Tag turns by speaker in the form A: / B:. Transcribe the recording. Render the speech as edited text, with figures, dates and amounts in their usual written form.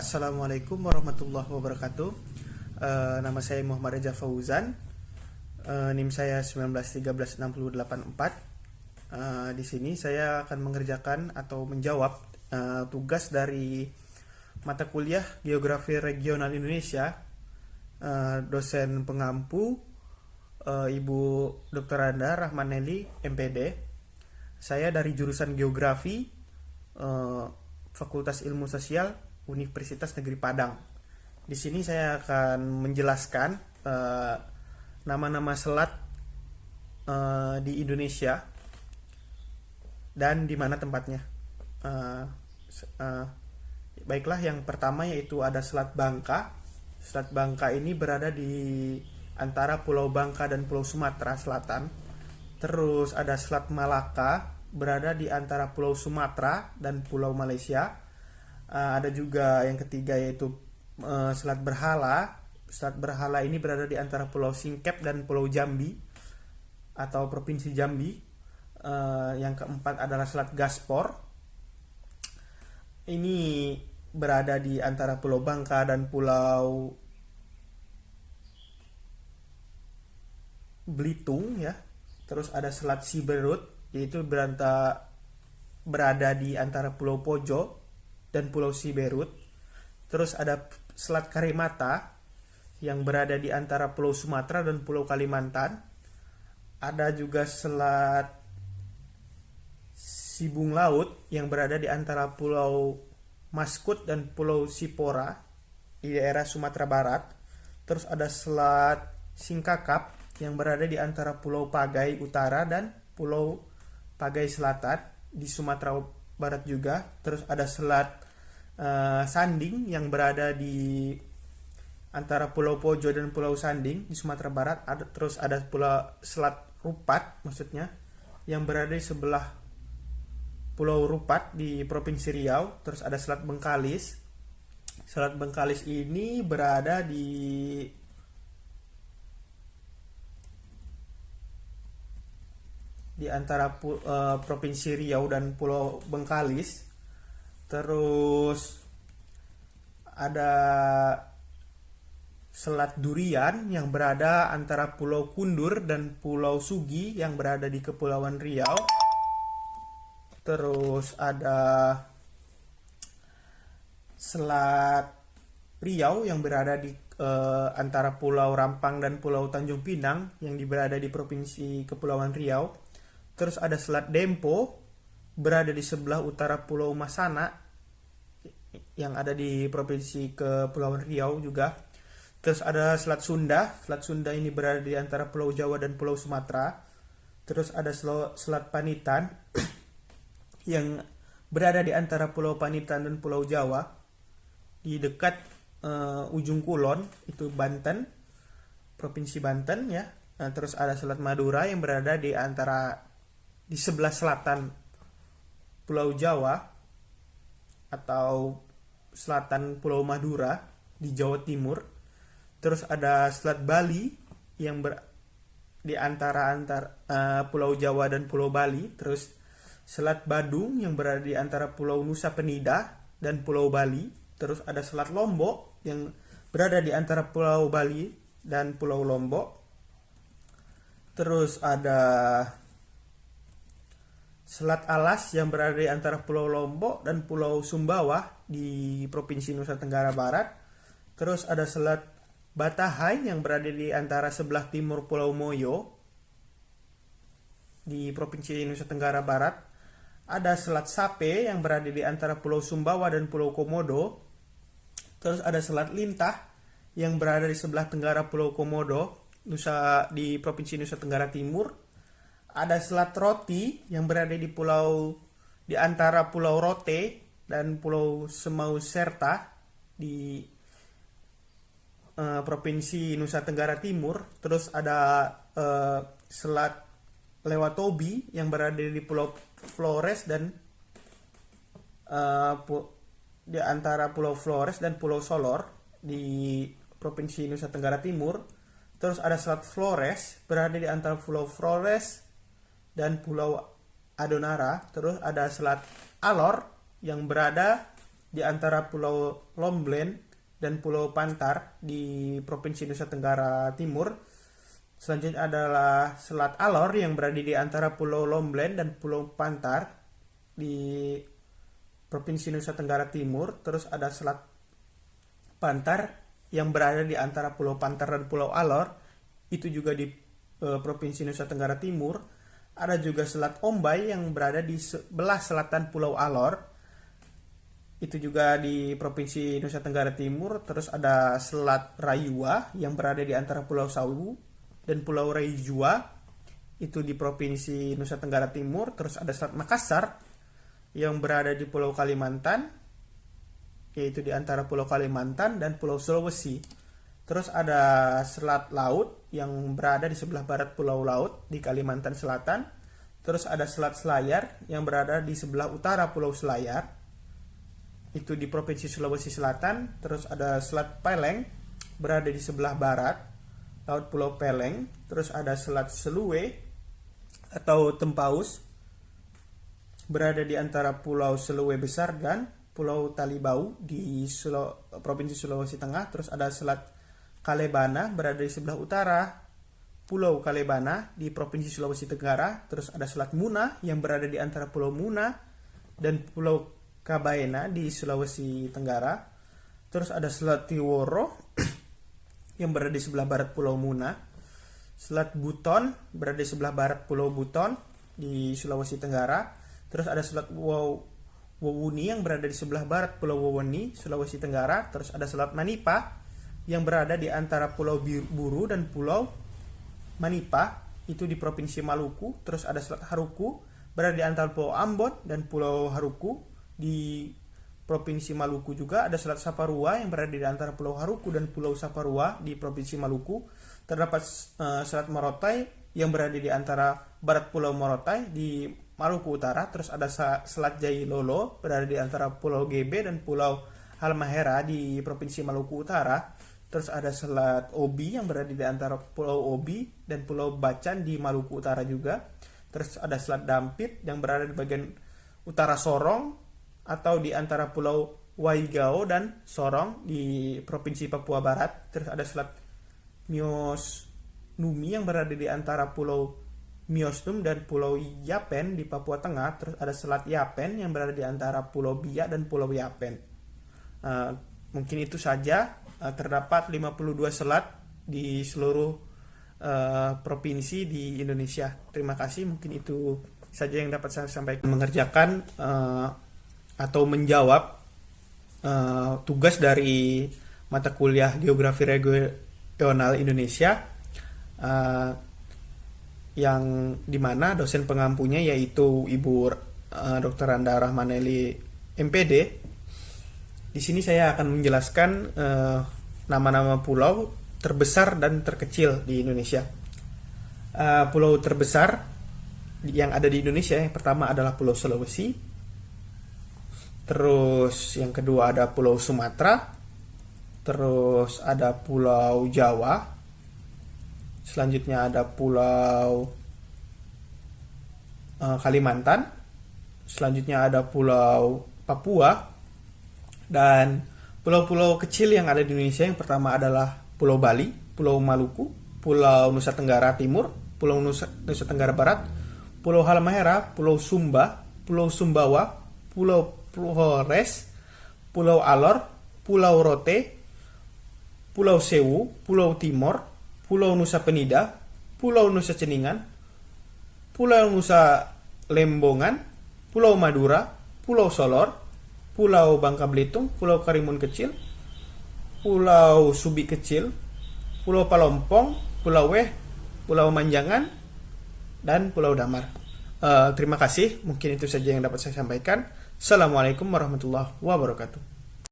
A: Assalamualaikum warahmatullahi wabarakatuh. Nama saya Muhammad Reza Fauzan. NIM saya 1913684. Di sini saya akan mengerjakan atau menjawab tugas dari mata kuliah Geografi Regional Indonesia, dosen pengampu Ibu Dr. Anda Rahmaneli, MPD. Saya dari jurusan Geografi, Fakultas Ilmu Sosial, Universitas Negeri Padang. Di sini saya akan menjelaskan nama-nama selat di Indonesia dan di mana tempatnya. Baiklah, yang pertama yaitu ada Selat Bangka. Selat Bangka ini berada di antara Pulau Bangka dan Pulau Sumatera Selatan. Terus ada Selat Malaka, berada di antara Pulau Sumatera dan Pulau Malaysia. Ada juga yang ketiga yaitu Selat Berhala. Selat Berhala ini berada di antara Pulau Singkep dan Pulau Jambi atau Provinsi Jambi. Yang keempat adalah Selat Gaspor. Ini berada di antara Pulau Bangka dan Pulau Belitung ya. Terus ada Selat Siberut, yaitu berada di antara Pulau Pojo dan Pulau Siberut. Terus ada Selat Karimata yang berada di antara Pulau Sumatera dan Pulau Kalimantan. Ada juga Selat Sibung Laut yang berada di antara Pulau Maskut dan Pulau Sipora di daerah Sumatera Barat. Terus ada Selat Singkakap yang berada di antara Pulau Pagai Utara dan Pulau Pagai Selatan di Sumatera Barat juga. Terus ada Selat Sanding yang berada di antara Pulau Pojo dan Pulau Sanding di Sumatera Barat. Terus ada Selat Rupat maksudnya yang berada di sebelah Pulau Rupat di Provinsi Riau. Terus ada Selat Bengkalis. Selat Bengkalis ini berada di antara Provinsi Riau dan Pulau Bengkalis. Terus ada Selat Durian yang berada antara Pulau Kundur dan Pulau Sugi yang berada di Kepulauan Riau. Terus ada Selat Riau yang berada di antara Pulau Rampang dan Pulau Tanjung Pinang yang berada di Provinsi Kepulauan Riau. Terus ada Selat Dempo berada di sebelah utara Pulau Masana yang ada di Provinsi Kepulauan Riau juga. Terus ada Selat Sunda. Selat Sunda ini berada di antara Pulau Jawa dan Pulau Sumatera. Terus ada Selat Panitan yang berada di antara Pulau Panitan dan Pulau Jawa di dekat ujung kulon, itu Banten, Provinsi Banten ya. Terus ada Selat Madura yang berada di sebelah selatan Pulau Jawa atau selatan Pulau Madura di Jawa Timur. Terus ada Selat Bali yang di antara Pulau Jawa dan Pulau Bali. Terus Selat Badung yang berada di antara Pulau Nusa Penida dan Pulau Bali. Terus ada Selat Lombok yang berada di antara Pulau Bali dan Pulau Lombok. Terus ada Selat Alas yang berada di antara Pulau Lombok dan Pulau Sumbawa di Provinsi Nusa Tenggara Barat. Terus ada Selat Batahai yang berada di antara sebelah timur Pulau Moyo di Provinsi Nusa Tenggara Barat. Ada Selat Sape yang berada di antara Pulau Sumbawa dan Pulau Komodo. Terus ada Selat Lintah yang berada di sebelah tenggara Pulau Komodo di Provinsi Nusa Tenggara Timur. Ada Selat Roti yang berada di antara Pulau Rote dan Pulau Semau Serta di Provinsi Nusa Tenggara Timur. Terus ada Selat Lewatobi yang berada di Pulau Flores dan di antara Pulau Flores dan Pulau Solor di Provinsi Nusa Tenggara Timur. Terus ada Selat Flores berada di antara Pulau Flores dan Pulau Adonara. Terus ada Selat Alor yang berada di antara Pulau Lomblen dan Pulau Pantar di Provinsi Nusa Tenggara Timur. Selanjutnya adalah Selat Alor yang berada di antara Pulau Lomblen dan Pulau Pantar di Provinsi Nusa Tenggara Timur. Terus ada Selat Pantar yang berada di antara Pulau Pantar dan Pulau Alor, itu juga di Provinsi Nusa Tenggara Timur. Ada juga Selat Ombai yang berada di sebelah selatan Pulau Alor, itu juga di Provinsi Nusa Tenggara Timur. Terus ada Selat Rayua yang berada di antara Pulau Sawu dan Pulau Raijua, itu di Provinsi Nusa Tenggara Timur. Terus ada Selat Makassar yang berada di Pulau Kalimantan, yaitu di antara Pulau Kalimantan dan Pulau Sulawesi. Terus ada Selat Laut yang berada di sebelah barat Pulau Laut di Kalimantan Selatan. Terus ada Selat Selayar yang berada di sebelah utara Pulau Selayar, itu di Provinsi Sulawesi Selatan. Terus ada Selat Peleng berada di sebelah barat Laut Pulau Peleng. Terus ada Selat Selue atau Tempaus berada di antara Pulau Selue Besar dan Pulau Talibau di Provinsi Sulawesi Tengah. Terus ada Selat Kalebana berada di sebelah utara Pulau Kalebana di Provinsi Sulawesi Tenggara. Terus ada Selat Muna yang berada di antara Pulau Muna dan Pulau Kabaena di Sulawesi Tenggara. Terus ada Selat Tiworo yang berada di sebelah barat Pulau Muna. Selat Buton berada di sebelah barat Pulau Buton di Sulawesi Tenggara. Terus ada Selat Wowuni yang berada di sebelah barat Pulau Wowoni, Sulawesi Tenggara. Terus ada Selat Manipa yang berada di antara Pulau Buru dan Pulau Manipa, itu di Provinsi Maluku. Terus ada Selat Haruku berada di antara Pulau Ambon dan Pulau Haruku di Provinsi Maluku juga. Ada Selat Saparua yang berada di antara Pulau Haruku dan Pulau Saparua di Provinsi Maluku. Terdapat Selat Morotai yang berada di antara barat Pulau Morotai di Maluku Utara. Terus ada Selat Jailolo berada di antara Pulau Gebe dan Pulau Halmahera di Provinsi Maluku Utara. Terus ada Selat Obi yang berada di antara Pulau Obi dan Pulau Bacan di Maluku Utara juga. Terus ada Selat Dampit yang berada di bagian utara Sorong atau di antara Pulau Waigao dan Sorong di Provinsi Papua Barat. Terus ada Selat Mios Numi yang berada di antara Pulau Miosnum dan Pulau Yapen di Papua Tengah. Terus ada Selat Yapen yang berada di antara Pulau Biak dan Pulau Yapen. Mungkin itu saja. Terdapat 52 selat di seluruh provinsi di Indonesia. Terima kasih. Mungkin itu saja yang dapat saya sampaikan. Mengerjakan atau menjawab tugas dari mata kuliah Geografi Regional Indonesia, yang dimana dosen pengampunya yaitu Ibu Dr. Randa Rahmaneli MPD. Di sini saya akan menjelaskan nama-nama pulau terbesar dan terkecil di Indonesia. Pulau terbesar yang ada di Indonesia yang pertama adalah Pulau Sulawesi. Terus yang kedua ada Pulau Sumatera. Terus ada Pulau Jawa. Selanjutnya ada Pulau Kalimantan. Selanjutnya ada Pulau Papua. Dan pulau-pulau kecil yang ada di Indonesia yang pertama adalah Pulau Bali, Pulau Maluku, Pulau Nusa Tenggara Timur, Pulau Nusa Tenggara Barat, Pulau Halmahera, Pulau Sumba, Pulau Sumbawa, Pulau Flores, Pulau Alor, Pulau Rote, Pulau Sewu, Pulau Timor, Pulau Nusa Penida, Pulau Nusa Ceningan, Pulau Nusa Lembongan, Pulau Madura, Pulau Solor, Pulau Bangka Belitung, Pulau Karimun Kecil, Pulau Subi Kecil, Pulau Palompong, Pulau Weh, Pulau Manjangan, dan Pulau Damar. Terima kasih, mungkin itu saja yang dapat saya sampaikan. Assalamualaikum warahmatullahi wabarakatuh.